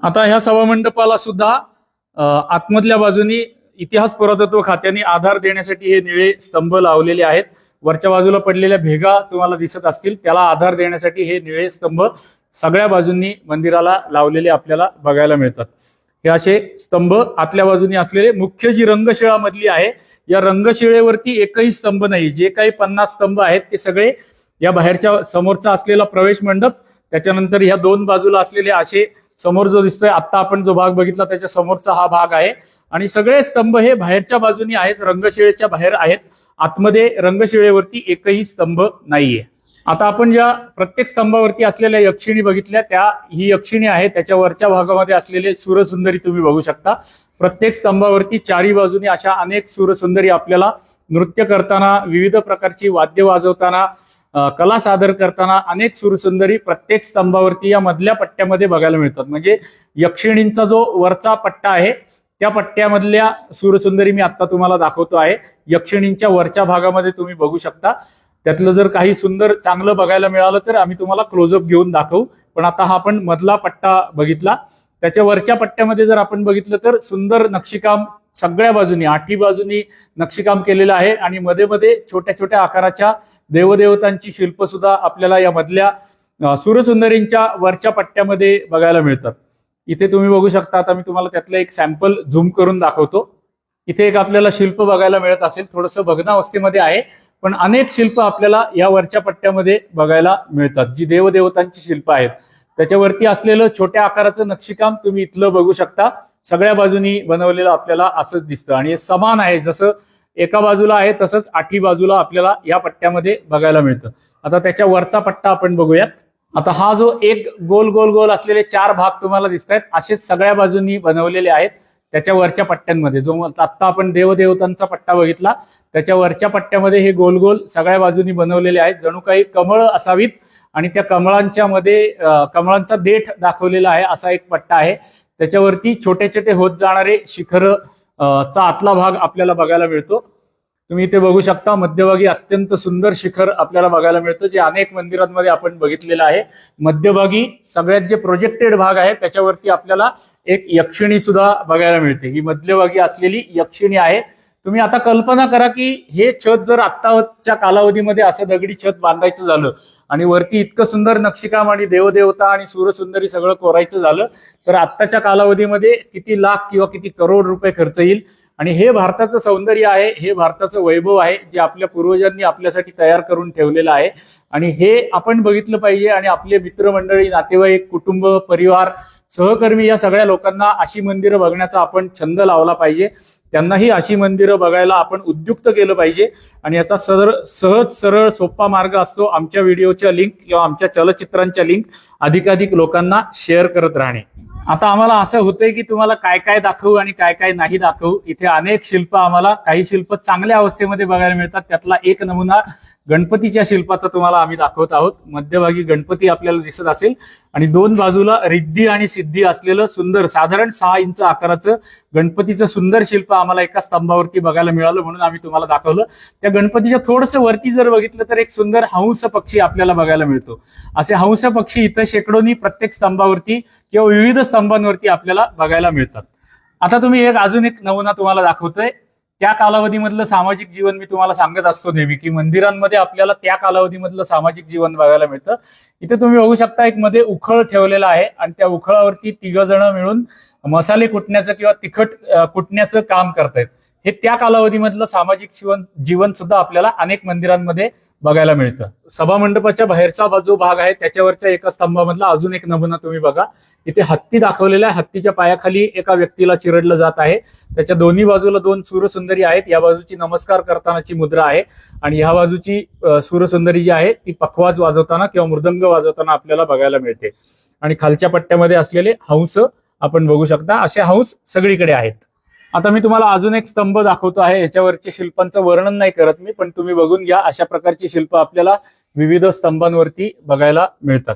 आता ह्या सभामंडपाला सुद्धा आतमधल्या बाजूनी इतिहास पुरातत्व खात्याने आधार देण्यासाठी हे निळे स्तंभ लावलेले आहेत. वरच्या बाजूला पडलेल्या भेगा तुम्हाला दिसत असतील, त्याला आधार देण्यासाठी हे निळे स्तंभ सगळ्या बाजूंनी मंदिराला लावलेले आपल्याला बघायला मिळतात. हे असे स्तंभ आतल्या बाजूनी असलेले, मुख्य जी रंगशिळा मधली आहे या रंगशिळेवरती एकही स्तंभ नाही. जे काही 50 स्तंभ आहेत ते सगळे या बाहेरच्या समोरचा असलेला प्रवेश मंडप, त्याच्यानंतर ह्या 2 बाजूला असलेले असे समोर जो दिसतोय आता आपण जो भाग बघितला त्याच्या समोरचा हा भाग आहे आणि सगळे स्तंभ हे बाहेरच्या बाजूनी आहेत, रंगशिळेच्या बाहेर आहेत. आतमध्ये रंगशिळेवरती एकही स्तंभ नाहीये. आता आपण ज्या प्रत्येक स्तंभावरती असलेल्या यक्षिणी बघितल्या ही यक्षिणी आहे. त्याच्या वरच्या भागामध्ये असलेले सूरसुंदरी तुम्ही बघू शकता. प्रत्येक स्तंभावरती चारी बाजूनी अशा अनेक सूरसुंदरी आपल्याला नृत्य करताना, विविध प्रकारची वाद्य वाजवताना, कला सादर करताना अनेक सूरसुंदरी प्रत्येक स्तंभावरती या मधल्या पट्ट्यामध्ये बघायला मिळतात. म्हणजे यक्षिणींचा जो वरचा पट्टा आहे त्या पट्ट्यामधल्या सूरसुंदरी मी आता तुम्हाला दाखवतो आहे. यक्षिणींच्या वरच्या भागामध्ये तुम्ही बघू शकता. त्यातलं जर काही सुंदर चांगलं बघायला मिळालं तर आम्ही तुम्हाला क्लोजअप घेऊन दाखवू. पण आता हा आपण मधला पट्टा बघितला. त्याच्या वरच्या पट्ट्यामध्ये जर आपण बघितलं तर सुंदर नक्षीकाम सगळ्या बाजूनी, 8ही बाजूनी नक्षीकाम केलेलं आहे आणि मध्ये मध्ये छोट्या छोट्या आकाराच्या देवदेवतांची शिल्प सुद्धा आपल्याला या मधल्या सूरसुंदरींच्या वरच्या पट्ट्यामध्ये बघायला मिळतात. इथे तुम्ही बघू शकता. आता मी तुम्हाला त्यातलं एक सॅम्पल झूम करून दाखवतो. इथे एक आपल्याला शिल्प बघायला मिळत असेल, थोडंसं भग्नावस्थेमध्ये आहे पण अनेक शिल्प आपल्याला या वरच्या पट्ट्यामध्ये बघायला मिळतात, जी देवदेवतांची शिल्प आहेत. त्याच्यावरती असलेलं छोट्या आकाराचं नक्षीकाम तुम्ही इथलं बघू शकता. सगळ्या बाजूनी बनवलेलं आपल्याला असंच दिसतं आणि हे समान आहे, जसं एका बाजूला आहे तसंच 8ही बाजूला आपल्याला या पट्ट्यामध्ये बघायला मिळतं. आता त्याच्या वरचा पट्टा आपण बघूयात. आता हा जो एक गोल गोल गोल असलेले 4 भाग तुम्हाला दिसत आहेत असेच सगळ्या बाजूंनी बनवलेले आहेत. त्याच्या वरच्या पट्ट्यांमध्ये जो आता आपण देवदेवतांचा पट्टा बघितला त्याच्या वरच्या पट्ट्यामध्ये हे गोल गोल सगळ्या बाजूंनी बनवलेले आहेत, जणू काही कमळ असावीत आणि त्या कमळांच्या मध्ये कमळांचा देठ दाखवलेला आहे असा एक पट्टा आहे. त्याच्यावरती छोटे छोटे होत जाणारे शिखर चा आतला भाग आपल्याला बघायला मिळतो. तुम्ही इथे बघू शकता मध्यभागी अत्यंत सुंदर शिखर आपल्याला बघायला मिळतं, जे अनेक मंदिरांमध्ये आपण बघितलेलं आहे. मध्यभागी सगळ्यात जे प्रोजेक्टेड भाग आहे त्याच्यावरती आपल्याला एक यक्षिणी सुद्धा बघायला मिळते. ही मध्यभागी असलेली यक्षिणी आहे. तुम्ही आता कल्पना करा की हे छत जर आत्ताच्या कालावधीमध्ये असं दगडी छत बांधायचं झालं आणि वरती इतकं सुंदर नक्षीकाम आणि देवदेवता आणि सूरसुंदरी सगळं कोरायचं झालं तर आत्ताच्या कालावधीमध्ये किती लाख किंवा किती करोड रुपये खर्च येईल आणि हे भारताचं सौंदर्य आहे, हे भारताचं वैभव आहे, जे आपल्या पूर्वजांनी आपल्यासाठी तयार करून ठेवलेलं आहे. आणि हे आपण बघितलं पाहिजे आणि आपले मित्रमंडळी, नातेवाईक, कुटुंब, परिवार, सहकर्मी या सगळ्या लोकांना अशी मंदिरं बघण्याचा आपण छंद लावला पाहिजे. त्यांनाही अशी मंदिरं बघायला आपण उद्युक्त केलं पाहिजे. आणि याचा सहज सरळ सोपा मार्ग असतो आमच्या व्हिडिओच्या लिंक किंवा आमच्या चलचित्रांच्या लिंक अधिकाधिक लोकांना शेअर करत राहणे. आता आम्हाला असं होतंय की तुम्हाला काय काय दाखवू आणि काय काय नाही दाखवू. इथे अनेक शिल्प, आम्हाला काही शिल्प चांगल्या अवस्थेमध्ये बघायला मिळतात. त्यातला एक नमुना गणपतीच्या शिल्पाचा तुम्हाला आम्ही दाखवत आहोत. मध्यभागी गणपती आपल्याला दिसत असेल आणि दोन बाजूला रिद्धी आणि सिद्धी असलेलं सुंदर, साधारण 6 इंच आकाराचं गणपतीचं सुंदर शिल्प आम्हाला एका स्तंभावरती बघायला मिळालं, म्हणून आम्ही तुम्हाला दाखवलं. त्या गणपतीच्या थोडंसं वरती जर बघितलं तर एक सुंदर हंस पक्षी आपल्याला बघायला मिळतो. असे हंस पक्षी इथं शेकडोनी प्रत्येक स्तंभावरती किंवा विविध स्तंभांवरती आपल्याला बघायला मिळतात. आता तुम्ही अजून एक नमुना तुम्हाला दाखवतोय. त्या कालावधीमधलं सामाजिक जीवन मी तुम्हाला सांगत असतो नेहमी की मंदिरांमध्ये आपल्याला त्या कालावधीमधलं सामाजिक जीवन बघायला मिळतं. इथे तुम्ही बघू शकता एक मध्ये उखळ ठेवलेला आहे आणि त्या उखळावरती 3 जण मिळून मसाले कुटण्याचं किंवा तिखट कुटण्याचं काम करतायत. हे त्या कालावधीमधलं सामाजिक जीवन सुद्धा आपल्याला अनेक मंदिरांमध्ये बघायला मिळतं. सभा मंडपाच्या बाहेरचा जो भाग आहे त्याच्यावरच्या एका स्तंभामधला अजून एक नमुना तुम्ही बघा. इथे हत्ती दाखवलेला आहे. हत्तीच्या पायाखाली एका व्यक्तीला चिरडलं जात आहे. त्याच्या दोन्ही बाजूला 2 सूरसुंदरी आहेत. या बाजूची नमस्कार करतानाची मुद्रा आहे आणि ह्या बाजूची सूरसुंदरी जी आहे ती पखवाज वाजवताना किंवा मृदंग वाजवताना आपल्याला बघायला मिळते. आणि खालच्या पट्ट्यामध्ये असलेले हंस आपण बघू शकता. असे हंस सगळीकडे आहेत. आता मी तुम्हाला अजून एक स्तंभ दाखवतो आहे. याच्यावरच्या शिल्पांचं वर्णन नाही करत मी, पण तुम्ही बघून घ्या. अशा प्रकारची शिल्प आपल्याला विविध स्तंभांवरती बघायला मिळतात.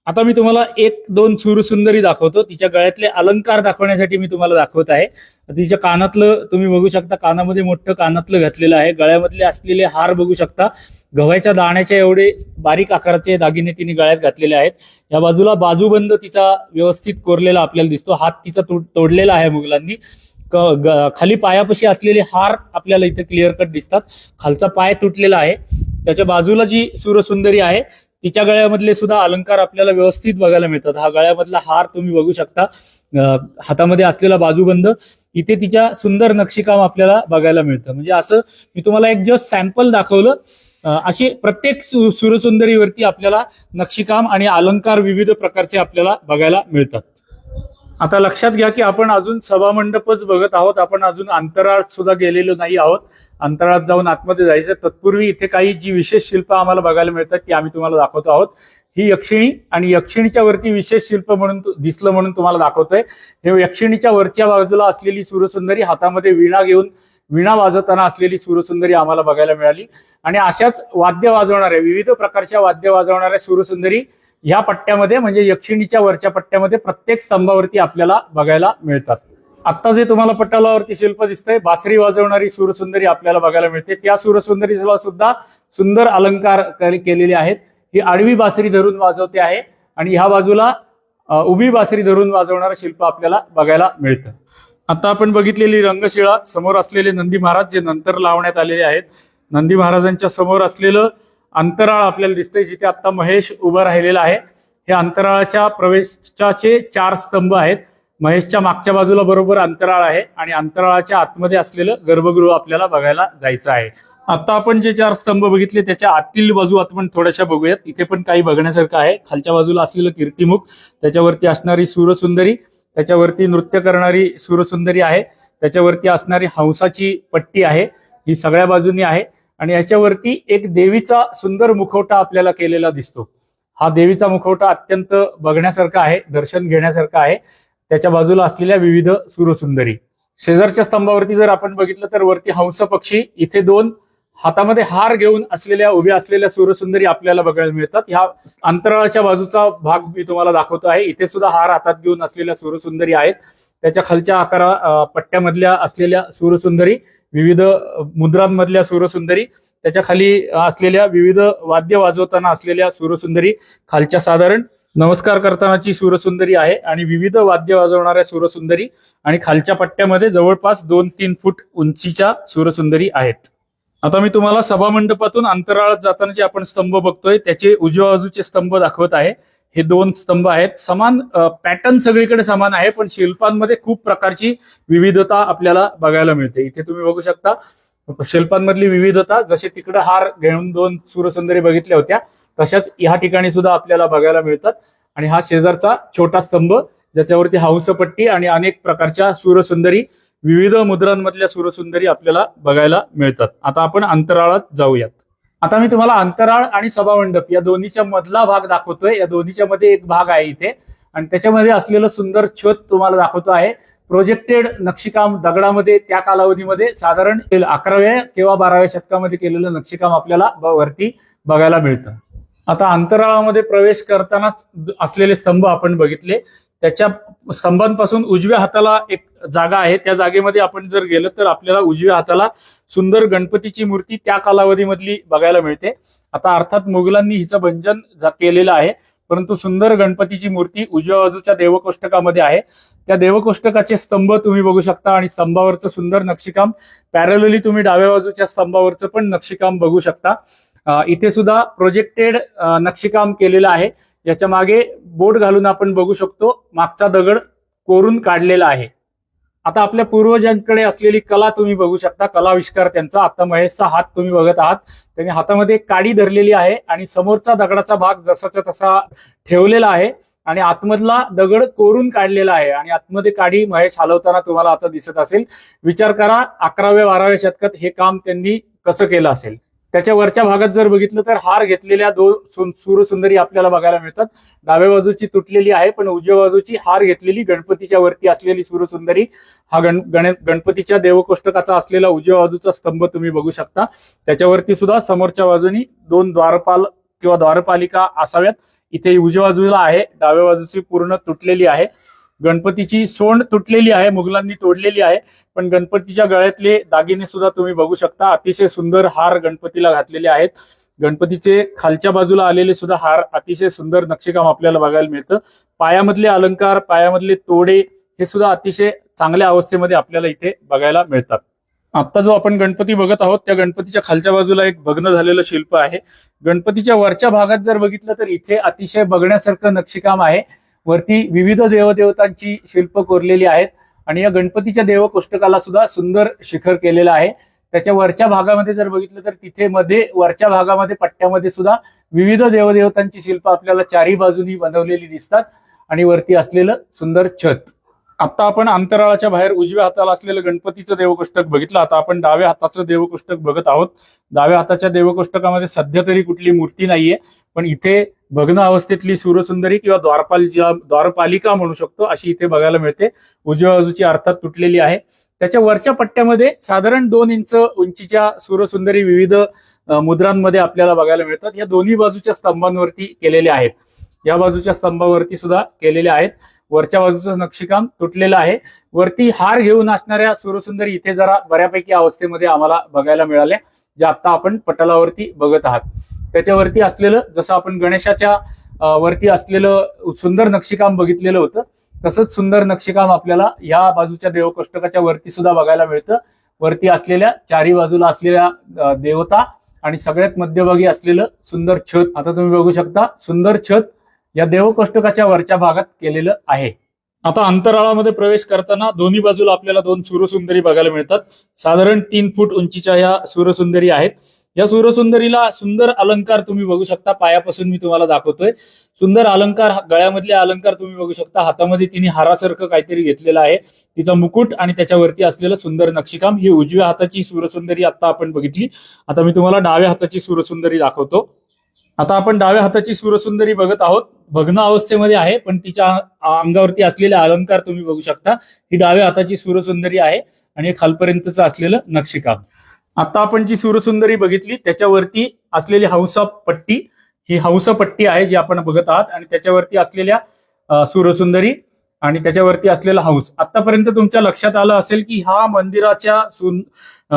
आता मी तुम्हाला 1-2 सूरसुंदरी दाखवतो. तिच्या गळ्यातले अलंकार दाखवण्यासाठी मी तुम्हाला दाखवत आहे. तिच्या कानातलं तुम्ही बघू शकता, कानामध्ये मोठं कानातलं घातलेलं आहे. गळ्यामधले असलेले हार बघू शकता. गव्हाच्या दाण्याच्या एवढे बारीक आकाराचे दागिने तिने गळ्यात घातलेले आहेत. या बाजूला बाजूबंद तिचा व्यवस्थित कोरलेला आपल्याला दिसतो. हात तिचा तोडलेला आहे मुघलांनी. खाली पायापाशी असलेले हार आपल्याला इथे क्लिअर कट दिसतात. खालचा पाय तुटलेला आहे. त्याच्या बाजूला जी सूरसुंदरी आहे तिच्या गळ्यामधले सुद्धा अलंकार आपल्याला व्यवस्थित बघायला मिळतात. हा गळ्यामधला हार तुम्ही बघू शकता. हातामध्ये असलेला बाजूबंद, इथे तिच्या सुंदर नक्षीकाम आपल्याला बघायला मिळतं. म्हणजे असं मी तुम्हाला एक जस्ट सॅम्पल दाखवलं. असे प्रत्येक सूरसुंदरीवरती आपल्याला नक्षीकाम आणि अलंकार विविध प्रकारचे आपल्याला बघायला मिळतात. आता लक्षात घ्या की आपण अजून सभामंडपच बघत आहोत. आपण अजून अंतराळात सुद्धा गेलेलो नाही आहोत. अंतराळात जाऊन आतमध्ये जायचं. तत्पूर्वी इथे काही जी विशेष शिल्प आम्हाला बघायला मिळतात ती आम्ही तुम्हाला दाखवतो आहोत. ही यक्षिणी आणि यक्षिणीच्या वरती विशेष शिल्प म्हणून दिसलं म्हणून तुम्हाला दाखवतोय. हे यक्षिणीच्या वरच्या बाजूला असलेली सूरसुंदरी, हातामध्ये वीणा घेऊन वीणा वाजवताना असलेली सूरसुंदरी आम्हाला बघायला मिळाली. आणि अशाच वाद्य वाजवणाऱ्या, विविध प्रकारच्या वाद्य वाजवणाऱ्या सूरसुंदरी ह्या पट्ट्यामध्ये, म्हणजे यक्षिणीच्या वरच्या पट्ट्यामध्ये प्रत्येक स्तंभावरती आपल्याला बघायला मिळतात. आता जे तुम्हाला पटलावरती शिल्प दिसतंय, बासरी वाजवणारी सूरसुंदरी आपल्याला बघायला मिळते. त्या सूरसुंदरीला सुद्धा सुंदर अलंकार केलेले आहेत. ही आडवी बासरी धरून वाजवते आहे आणि ह्या बाजूला उभी बासरी धरून वाजवणारं शिल्प आपल्याला बघायला मिळतं. आता आपण बघितलेली रंगशिळा, समोर असलेले नंदी महाराज जे नंतर लावण्यात आलेले आहेत. नंदी महाराजांच्या समोर असलेलं अंतराळ आपल्याला दिसतंय, जिथे आता महेश उभा राहिलेला आहे. हे अंतराळाच्या प्रवेशाचे 4 स्तंभ आहेत. महेशच्या मागच्या बाजूला बरोबर अंतराळ आहे आणि अंतराळाच्या आतमध्ये असलेलं गर्भगृह आपल्याला बघायला जायचं आहे. आता आपण जे 4 स्तंभ बघितले त्याच्या आतील बाजू आपण थोड्याशा बघूयात. इथे पण काही बघण्यासारखं आहे. खालच्या बाजूला असलेलं कीर्तिमुख, त्याच्यावरती असणारी सूरसुंदरी, त्याच्यावरती नृत्य करणारी सूरसुंदरी आहे, त्याच्यावरती असणारी हंसाची पट्टी आहे, ही सगळ्या बाजूनी आहे. आणि याच्यावरती एक देवीचा सुंदर मुखवटा आपल्याला केलेला दिसतो. हा देवीचा मुखवटा अत्यंत बघण्यासारखा आहे, दर्शन घेण्यासारखा आहे. त्याच्या बाजूला असलेल्या विविध सूरसुंदरी. शेजारच्या स्तंभावरती जर आपण बघितलं तर वरती हंस पक्षी, इथे 2 हातामध्ये हार घेऊन असलेल्या उभ्या असलेल्या सूरसुंदरी आपल्याला बघायला मिळतात. ह्या अंतराळाच्या बाजूचा भाग मी तुम्हाला दाखवतो आहे. इथे सुद्धा हार हातात घेऊन असलेल्या सूरसुंदरी आहेत. त्याच्या खालच्या पट्ट्यामधल्या असलेल्या सूरसुंदरी, विविध मुद्रांमधल्या सूरसुंदरी, त्याच्या खाली असलेल्या विविध वाद्य वाजवताना असलेल्या सूरसुंदरी, खालच्या साधारण नमस्कार करतानाची सूरसुंदरी आहे आणि विविध वाद्य वाजवणाऱ्या सूरसुंदरी, आणि खालच्या पट्ट्यामध्ये जवळपास 2-3 फूट उंचीच्या सूरसुंदरी आहेत. आता मी तुम्हाला सभामंडपातून अंतराळात जाताना जे आपण स्तंभ बघतोय त्याचे उजव्या बाजूचे स्तंभ दाखवत आहे. हे दोन स्तंभ आहेत. समान पॅटर्न सगळीकडे समान आहे, पण शिल्पांमध्ये खूप प्रकारची विविधता आपल्याला बघायला मिळते. इथे तुम्ही बघू शकता शिल्पांमधली विविधता, जसे तिकडे हार घेऊन दोन सूरसुंदरी बघितल्या होत्या तशाच या ठिकाणी सुद्धा आपल्याला बघायला मिळतात. आणि हा शेजारचा छोटा स्तंभ ज्याच्यावरती हंसपट्टी आणि अनेक प्रकारच्या सूरसुंदरी, विविध मुद्रांमधल्या सूरसुंदरी आपल्याला बघायला मिळतात. आता आपण अंतराळात जाऊयात. आता मी तुम्हाला अंतराळ आणि सभामंडप या दोन्हीच्या मधला भाग दाखवतोय. या दोन्हीच्या मध्ये एक भाग आहे इथे, आणि त्याच्यामध्ये असलेलं सुंदर छत तुम्हाला दाखवतो आहे. प्रोजेक्टेड नक्षीकाम दगडामध्ये त्या कालावधीमध्ये साधारण 11व्या किंवा 12व्या शतकामध्ये केलेलं नक्षीकाम आपल्याला वरती बघायला मिळतं. आता अंतराळामध्ये प्रवेश करतानाच असलेले स्तंभ आपण बघितले. त्याच्या स्तंभांपासून उजव्या हाताला एक जागा आहे. त्या जागेमध्ये आपण जर गेलं तर आपल्याला उजव्या हाताला सुंदर गणपतीची मूर्ती त्या कालावधीमधली बघायला मिळते. आता अर्थात मुघलांनी हिचं भंजन केलेलं आहे, परंतु सुंदर गणपतीची मूर्ती उजव्या बाजूच्या देवकोष्टकामध्ये आहे. त्या देवकोष्टकाचे स्तंभ तुम्ही बघू शकता आणि स्तंभावरचं सुंदर नक्षीकाम. पॅरलली तुम्ही डाव्या बाजूच्या स्तंभावरचं पण नक्षीकाम बघू शकता. इथे सुद्धा प्रोजेक्टेड नक्षीकाम केलेलं आहे. याच्या मागे बोट घालून आपण बघू शकतो मागचा दगड कोरून काढलेला आहे. आता आपल्या पूर्वजांकडे असलेली कला तुम्ही बघू शकता, कलाविष्कार त्यांचा. आता महेशचा हात तुम्ही बघत आहात, त्यांनी हातामध्ये काडी धरलेली आहे आणि समोरचा दगडाचा भाग जसाचा तसा ठेवलेला आहे आणि आतमधला दगड कोरून काढलेला आहे आणि आतमध्ये काडी महेश हलवताना तुम्हाला आता दिसत असेल. विचार करा 11व्या-12व्या शतकात हे काम त्यांनी कसं केलं असेल. त्याच्या वरच्या भागात जर बघितलं तर हार घेतलेल्या दोन सूरसुंदरी आपल्याला बघायला मिळतात. डाव्या बाजूची तुटलेली आहे, पण उजव्या बाजूची हार घेतलेली गणपतीच्या वरती असलेली सूरसुंदरी. हा गणपतीच्या देवकोष्टकाचा असलेला उजव्या बाजूचा स्तंभ तुम्ही बघू शकता. त्याच्यावरती सुद्धा समोरच्या बाजूनी 2 द्वारपाल किंवा द्वारपालिका असाव्यात. इथे उजव्या बाजूला आहे, डाव्या बाजूची पूर्ण तुटलेली आहे. गणपतीची सोंड तुटलेली आहे, मुघलांनी तोडलेली आहे, पण गणपतीच्या गळ्यातले दागिने सुद्धा तुम्ही बघू शकता. अतिशय सुंदर हार गणपतीला घातलेले आहेत. गणपतीचे खालच्या बाजूला आलेले सुद्धा हार, अतिशय सुंदर नक्षीकाम आपल्याला बघायला मिळतं. पायामधले अलंकार, पायामधले तोडे हे सुद्धा अतिशय चांगल्या अवस्थेमध्ये आपल्याला इथे बघायला मिळतात. आता जो आपण गणपती बघत आहोत त्या गणपतीच्या खालच्या बाजूला एक भग्न झालेलं शिल्प आहे. गणपतीच्या वरच्या भागात जर बघितलं तर इथे अतिशय बघण्यासारखं नक्षीकाम आहे. वरती विविध देवदेवतांची शिल्प कोरलेली आहेत आणि या गणपतीच्या देवकोष्टकाला सुद्धा सुंदर शिखर केलेलं आहे. त्याच्या वरच्या भागामध्ये जर बघितलं तर तिथे मध्ये वरच्या भागामध्ये पट्ट्यामध्ये सुद्धा विविध देवदेवतांची शिल्प आपल्याला चारही बाजूनी बनवलेली दिसतात आणि वरती असलेलं सुंदर छत. आता आपण अंतराळाच्या बाहेर उजव्या हाताला असलेलं गणपतीचं देवकोष्टक बघितलं. आता आपण डाव्या हाताचं देवकोष्टक बघत आहोत. डाव्या हाताच्या देवकोष्टकामध्ये सध्या तरी कुठली मूर्ती नाहीये, पण इथे भग्न अवस्थेतली सूरसुंदरी किंवा द्वारपालिका म्हणू शकतो अशी इथे बघायला मिळते. उजव्या बाजूची अर्थात तुटलेली आहे. त्याच्या वरच्या पट्ट्यामध्ये साधारण 2 इंच उंचीच्या सूरसुंदरी विविध मुद्रांमध्ये आपल्याला बघायला मिळतात. या दोन्ही बाजूच्या स्तंभांवरती केलेल्या आहेत. या बाजूच्या स्तंभावरती सुद्धा केलेल्या आहेत. वरच्या बाजूचं नक्षीकाम तुटलेलं आहे. वरती हार घेऊन असणाऱ्या सूरसुंदरी इथे जरा बऱ्यापैकी अवस्थेमध्ये आम्हाला बघायला मिळाल्या, ज्या आता आपण पटलावरती बघत आहात. त्याच्यावरती असलेलं जसं आपण गणेशाच्या वरती असलेलं सुंदर नक्षीकाम बघितलेलं होतं, तसंच सुंदर नक्षीकाम आपल्याला या बाजूच्या देवकोष्टकाच्या वरती सुद्धा बघायला मिळतं. वरती असलेल्या चारी बाजूला असलेल्या देवता आणि सगळ्यात मध्यभागी असलेलं सुंदर छत. आता तुम्ही बघू शकता सुंदर छत या देवकोष्टकाच्या वरच्या भागात केलेलं आहे. आता अंतराळामध्ये प्रवेश करताना दोन्ही बाजूला आपल्याला 2 सूरसुंदरी बघायला मिळतात. साधारण 3 फूट उंचीच्या या सूरसुंदरी आहेत. या सूरसुंदरीला सुंदर अलंकार तुम्ही बघू शकता. पायापासून मी तुम्हाला दाखवतोय. सुंदर अलंकार, गळ्यामधले अलंकार तुम्ही बघू शकता. हातामध्ये तिने हारासारखं काहीतरी घेतलेलं आहे. तिचा मुकुट आणि त्याच्यावरती असलेलं सुंदर नक्षीकाम. ही उजव्या हाताची सूरसुंदरी आता आपण बघितली. आता मी तुम्हाला डाव्या हाताची सूरसुंदरी दाखवतो. आता आपण डाव्या हाताची सूरसुंदरी बघत आहोत. भग्न अवस्थेमध्ये आहे, पण तिच्या अंगावरती असलेले अलंकार तुम्ही बघू शकता. ही डाव्या हाताची सूरसुंदरी आहे आणि खालपर्यंतचं असलेलं नक्षीकाम. आता आपण जी सूरसुंदरी बघितली त्याच्यावरती असलेली हंसपट्टी, ही हंसपट्टी आहे जी आपण बघत आहात आणि त्याच्यावरती असलेल्या सूरसुंदरी आणि त्याच्यावरती असलेला हंस. आतापर्यंत तुमच्या लक्षात आलं असेल की हा मंदिराच्या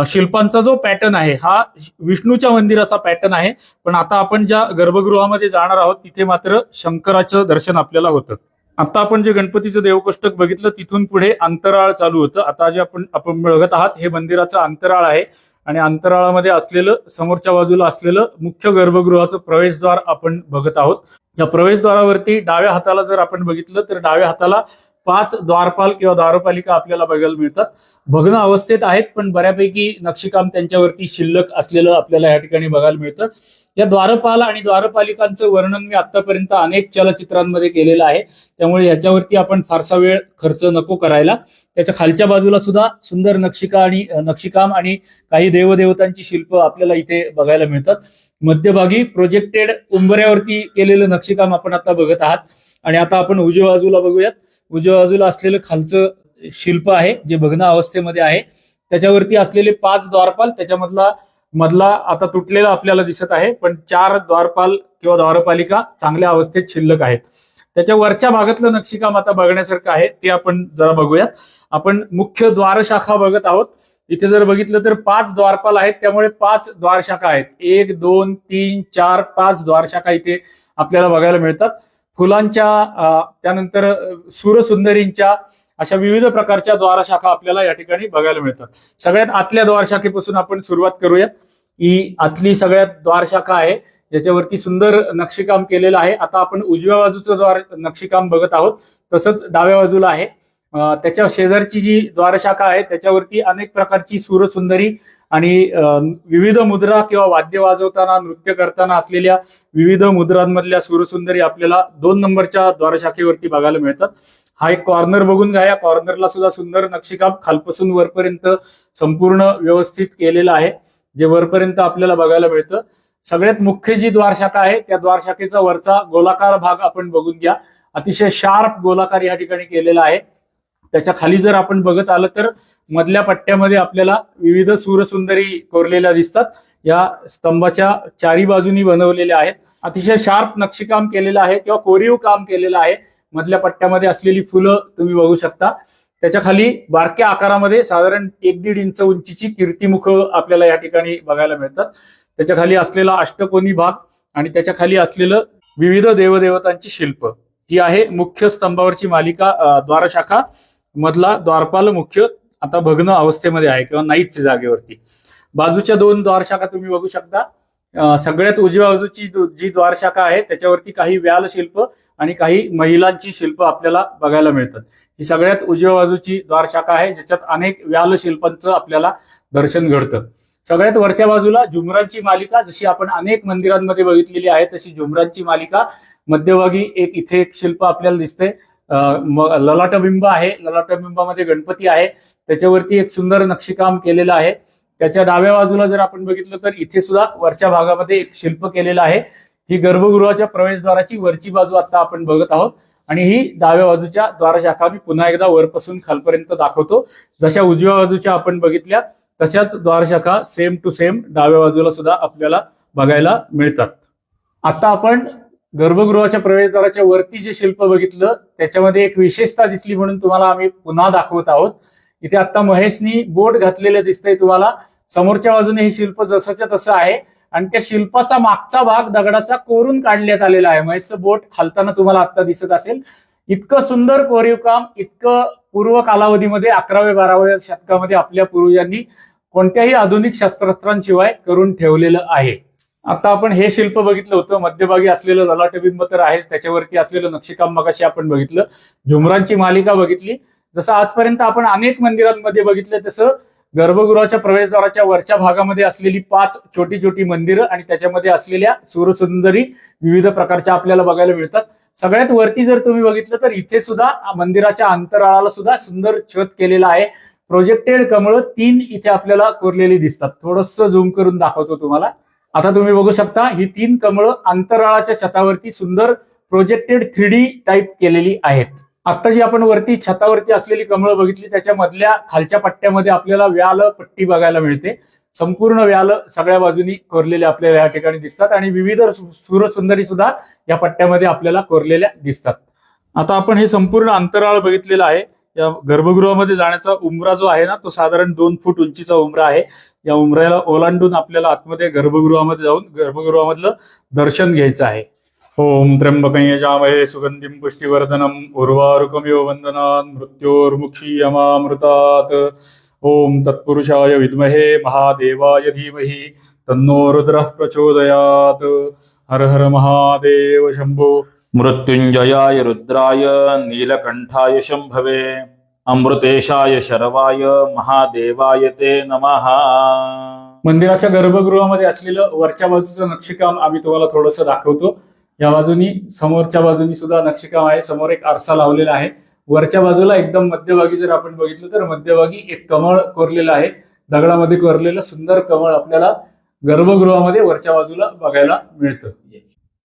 शिल्पांचा जो पॅटर्न आहे हा विष्णूच्या मंदिराचा पॅटर्न आहे, पण आता आपण ज्या गर्भगृहामध्ये जाणार आहोत तिथे मात्र शंकराचं दर्शन आपल्याला होतं. आता आपण जे गणपतीचं देवकोष्टक बघितलं तिथून पुढे अंतराळ चालू होतं. आता जे आपण बघत आहात हे मंदिराचं अंतराळ आहे आणि अंतराळामध्ये असलेलं समोरच्या बाजूला असलेलं मुख्य गर्भगृहाचं प्रवेशद्वार आपण बघत आहोत. या प्रवेशद्वारावरती डाव्या हाताला जर आपण बघितलं तर डाव्या हाताला 5 द्वारपाल किंवा द्वारपालिका आपल्याला बघायला मिळतात. भग्न अवस्थेत आहेत पण बऱ्यापैकी नक्षीकाम त्यांच्यावरती शिल्लक असलेलं आपल्याला या ठिकाणी बघायला मिळतं. या द्वारपाल आणि द्वारपालिकांचं वर्णन मी आतापर्यंत अनेक चलचित्रांमध्ये केलेलं आहे, त्यामुळे याच्यावरती आपण फारसा वेळ खर्च नको करायला. त्याच्या खालच्या बाजूला सुद्धा सुंदर नक्षीकाम आणि काही देवदेवतांची शिल्प आपल्याला इथे बघायला मिळतात. मध्यभागी प्रोजेक्टेड उंबऱ्यावरती केलेलं नक्षीकाम आपण आता बघत आहात. आणि आता आपण उजव्या बाजूला बघूयात. उजव्या बाजूला असलेलं खालचं शिल्प आहे जे भग्न अवस्थेमध्ये आहे. त्याच्यावरती असलेले 5 द्वारपाल, मधला आता तुटलेला आपल्याला दिसत आहे, पण 4 द्वारपाल किंवा द्वारपालिका चांगल्या अवस्थेत शिल्लक आहेत. त्याच्या वरच्या भागातलं नक्षीकाम आता बघण्यासारखं आहे, ते आपण जरा बघूयात. आपण मुख्य द्वारशाखा बघत आहोत. इथे जर बघितलं तर 5 द्वारपाल आहेत, त्यामुळे 5 द्वारशाखा आहेत. 1 2 3 4 5 द्वारशाखा इथे आपल्याला बघायला मिळतात. फुलांच्या त्यानंतर सूरसुंदरींच्या अशा विविध प्रकारच्या द्वारशाखा आपल्याला या ठिकाणी बघायला मिळतात. सगळ्यात आतल्या द्वारशाखेपासून आपण सुरुवात करूयात. ही आतली सगळ्यात द्वारशाखा आहे ज्याच्यावरती सुंदर नक्षीकाम केलेलं आहे. आता आपण उजव्या बाजूचं नक्षीकाम बघत आहोत, तसंच डाव्या बाजूला आहे. त्याच्या शेजारची जी द्वारशाखा आहे त्याच्यावरती अनेक प्रकारची सूरसुंदरी आणि विविध मुद्रा किंवा वाद्य वाजवताना नृत्य करताना असलेल्या विविध मुद्रांमधल्या सूरसुंदरी आपल्याला 2 नंबरच्या द्वारशाखेवरती बघायला मिळतात. हा एक कॉर्नर बघून घ्या. या कॉर्नरला सुद्धा सुंदर नक्षीकाम खालपासून वरपर्यंत संपूर्ण व्यवस्थित केलेलं आहे, जे वरपर्यंत आपल्याला बघायला मिळतं. सगळ्यात मुख्य जी द्वारशाखा आहे त्या द्वारशाखेचा वरचा गोलाकार भाग आपण बघून घ्या. अतिशय शार्प गोलाकार या ठिकाणी केलेला आहे. त्याच्या खाली जर आपण बघत आलं तर मधल्या पट्ट्यामध्ये आपल्याला विविध सूरसुंदरी कोरलेल्या दिसतात. या स्तंभाच्या 4ही बाजूनी बनवलेल्या आहेत. अतिशय शार्प नक्षीकाम केलेलं आहे किंवा कोरीव काम केलेलं आहे. मधल्या पट्ट्यामध्ये असलेली फुलं तुम्ही बघू शकता. त्याच्या खाली बारक्या आकारामध्ये साधारण 1-1.5 इंच उंचीची कीर्तिमुख आपल्याला या ठिकाणी बघायला मिळतात. त्याच्या खाली असलेला अष्टकोनी भाग आणि त्याच्या खाली असलेलं विविध देवदेवतांची शिल्प, ही आहे मुख्य स्तंभावरची मालिका द्वारशाखा. मधला द्वारपाल मुख्य आता भग्न अवस्थेमध्ये आहे किंवा नाहीच जागेवरती. बाजूच्या 2 द्वारशाखा तुम्ही बघू शकता. सगळ्यात उजव्या बाजूची जी द्वारशाखा आहे त्याच्यावरती काही व्याल शिल्प आणि काही महिलांची शिल्प आपल्याला बघायला मिळतात. ही सगळ्यात उजव्या बाजूची द्वारशाखा आहे ज्याच्यात अनेक व्याल शिल्पांचं आपल्याला दर्शन घडतं. सगळ्यात वरच्या बाजूला झुमरांची मालिका, जशी आपण अनेक मंदिरांमध्ये बघितलेली आहे तशी झुमरांची मालिका. मध्यभागी इथे एक शिल्प आपल्याला दिसते. ललाटबिंब आहे. ललाटबिंबामध्ये गणपती आहे. त्याच्यावरती एक सुंदर नक्षीकाम केलेलं आहे. त्याच्या डाव्या बाजूला जर आपण बघितलं तर इथे सुद्धा वरच्या भागामध्ये एक शिल्प केलेलं आहे. ही गर्भगृहाच्या प्रवेशद्वाराची वरची बाजू आता आपण बघत आहोत आणि ही डाव्या बाजूच्या द्वारशाखा मी पुन्हा एकदा वरपासून खालपर्यंत दाखवतो. जशा उजव्या बाजूच्या आपण बघितल्या तशाच द्वारशाखा सेम टू सेम डाव्या बाजूला सुद्धा आपल्याला बघायला मिळतात. आता आपण गर्भगृहाच्या प्रवेशद्वाराच्या वरती जे शिल्प बघितलं त्याच्यामध्ये एक विशेषता दिसली म्हणून तुम्हाला आम्ही पुन्हा दाखवत आहोत. इथे आता महेशनी बोट घातलेलं दिसतंय तुम्हाला. समोरच्या बाजूने हे शिल्प जसंच्या तसं आहे आणि त्या शिल्पाचा मागचा भाग दगडाचा कोरून काढण्यात आलेला आहे. महेशचं बोट हालताना तुम्हाला आता दिसत असेल. इतकं सुंदर कोरीव काम, इतकं पूर्व कालावधीमध्ये 11व्या-12व्या शतकामध्ये आपल्या पूर्वजांनी कोणत्याही आधुनिक शस्त्रास्त्रांशिवाय करून ठेवलेलं आहे. आता आपण हे शिल्प बघितलं होतं. मध्यभागी असलेलं ललाटबिंब तर आहे, त्याच्यावरती असलेलं नक्षीकाम मगाशी आपण बघितलं. झुमरांची मालिका बघितली. जसं आजपर्यंत आपण अनेक मंदिरांमध्ये बघितलं तसं गर्भगृहाच्या प्रवेशद्वाराच्या वरच्या भागामध्ये असलेली 5 छोटी छोटी मंदिरं आणि त्याच्यामध्ये असलेल्या सूरसुंदरी विविध प्रकारच्या आपल्याला बघायला मिळतात. सगळ्यात वरती जर तुम्ही बघितलं तर इथे सुद्धा मंदिराच्या अंतराळाला सुद्धा सुंदर छत केलेलं आहे. प्रोजेक्टेड कमळं 3 इथे आपल्याला कोरलेली दिसतात. थोडंसं झूम करून दाखवतो तुम्हाला. आता तुम्ही बघू शकता ही 3 कमळं अंतराळाच्या छतावरती सुंदर प्रोजेक्टेड 3D टाईप केलेली आहेत. आता जी आपण वरती छतावरती असलेली कमळं बघितली त्याच्या मधल्या खालच्या पट्ट्यामध्ये आपल्याला व्याल पट्टी बघायला मिळते. संपूर्ण व्याल सगळ्या बाजूनी कोरलेले आपल्याला या ठिकाणी दिसतात आणि विविध सूरसुंदरी सुद्धा या पट्ट्यामध्ये आपल्याला कोरलेल्या दिसतात. आता आपण हे संपूर्ण अंतराळ बघितलेलं आहे. या गर्भगृहामध्ये जाण्याचा उंबरा जो आहे ना तो साधारण 2 फूट उंचीचा उंबरा आहे. या उंबऱ्याला ओलांडून आपल्याला आतमध्ये गर्भगृहामध्ये जाऊन गर्भगृहामधलं दर्शन घ्यायचं आहे. ओम त्र्यंबकं यजामहे सुगंधिं पुष्टिवर्धनम् उर्वारुकमिव वन्दनान् मृत्योर्मुक्षीयमामृतात् ओम तत्पुरुषाय विद्महे महादेवाय धीमहि तन्नो रुद्रः प्रचोदयात्। हर हर महादेव शंभो। मृत्युंजयाय रुद्राय नीलकंठाय शंभवे अमृतेशाय शर्वाय महादेवाय ते नमः। मंदिराच्या गर्भगृहामध्ये असलेलं वरच्या बाजूचं नक्षीकाम आम्ही तुम्हाला थोडंसं दाखवतो। या बाजूनी समोरच्या बाजूनी सुद्धा नक्षीकाम आहे। समोर एक आरसा लावलेला आहे। वरच्या बाजूला एकदम मध्यभागी जर आपण बघितलं तर मध्यभागी एक कमळ कोरलेलं आहे। दगडामध्ये कोरलेलं सुंदर कमळ आपल्याला गर्भगृहामध्ये वरच्या बाजूला बघायला मिळतं।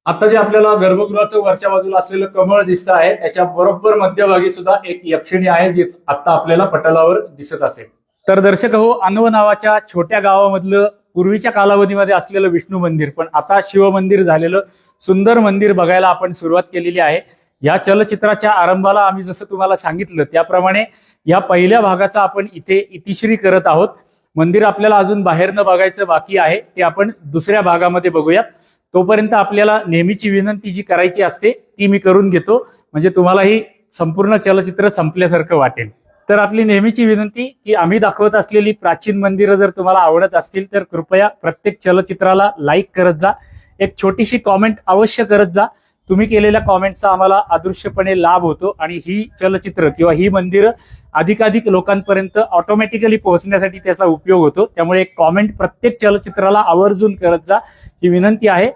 आता जे आपल्याला गर्भगृहाचं वरच्या बाजूला असलेलं कमळ दिसत आहे त्याच्या बरोबर मध्यभागी सुद्धा एक यक्षिणी आहे जी आता आपल्याला पटलावर दिसत असेल। तर दर्शक हो, अन्व नावाच्या छोट्या गावामधलं पूर्वीच्या कालावधीमध्ये असलेलं विष्णू मंदिर पण आता शिव मंदिर झालेलं सुंदर मंदिर बघायला आपण सुरुवात केलेली आहे। या चलचित्राच्या आरंभाला आम्ही जसं तुम्हाला सांगितलं त्याप्रमाणे या पहिल्या भागाचा आपण इथे इतिश्री करत आहोत। मंदिर आपल्याला अजून बाहेरनं बघायचं बाकी आहे, ते आपण दुसऱ्या भागामध्ये बघूयात। तोपर्यंत आपल्याला नेहमीची विनंती जी करायची असते ती मी करून घेतो, म्हणजे तुम्हाला ही संपूर्ण चलचित्र संपल्यासारखं वाटेल। तर आपली नेहमीची विनंती की आम्ही दाखवत असलेली प्राचीन मंदिरं जर तुम्हाला आवडत असतील तर कृपया प्रत्येक चलचित्राला लाईक करत जा, एक छोटीशी कॉमेंट अवश्य करत जा। तुम्ही केलेल्या कॉमेंटचा आम्हाला अदृश्यपणे लाभ होतो आणि ही चलचित्र किंवा ही मंदिरं अधिकाधिक लोकांपर्यंत ऑटोमॅटिकली पोहोचण्यासाठी त्याचा उपयोग होतो। त्यामुळे एक कॉमेंट प्रत्येक चलचित्राला आवर्जून करत जा, ही विनंती आहे।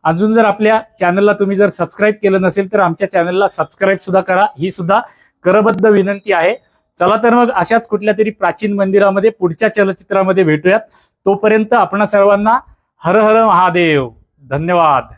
अजून जर आपल्या चॅनलला तुम्ही जर सबस्क्राईब केलं नसेल तर आमच्या चॅनलला सबस्क्राईब सुद्धा करा, ही सुद्धा करबद्ध विनंती आहे। चला तर मग अशाच कुठल्या तरी प्राचीन मंदिरामध्ये पुढच्या चलचित्रामध्ये भेटूयात। तोपर्यंत आपणा सर्वांना हर हर महादेव। धन्यवाद।